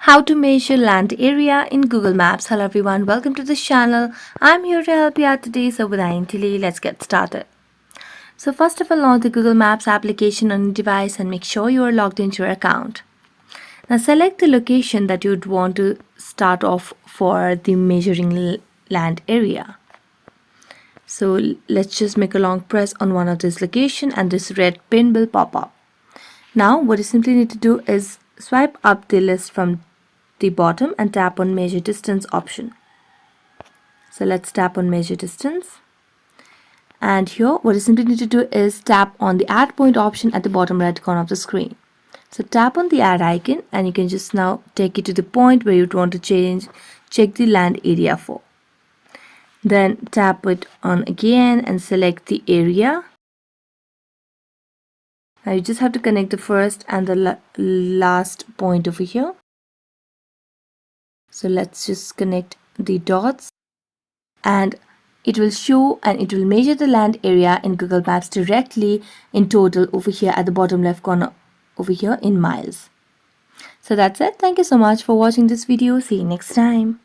How to measure land area in Google Maps. Hello everyone, welcome to this channel. I'm here to help you out today, so without any delay, let's get started. So first of all, launch the Google Maps application on your device and make sure you are logged into your account. Now select the location that you'd want to start off for the measuring land area. So let's just make a long press on one of this location and this red pin will pop up. Now what you simply need to do is swipe up the list from the bottom and tap on measure distance option. So let's tap on measure distance, and here what you simply need to do is tap on the add point option at the bottom right corner of the screen. So tap on the add icon and you can just now take it to the point where you'd want to check the land area for. Then tap it on again and select the area. Now you just have to connect the first and the last point over here. So let's just connect the dots and it will show and it will measure the land area in Google Maps directly in total over here at the bottom left corner over here in miles. So that's it. Thank you so much for watching this video. See you next time.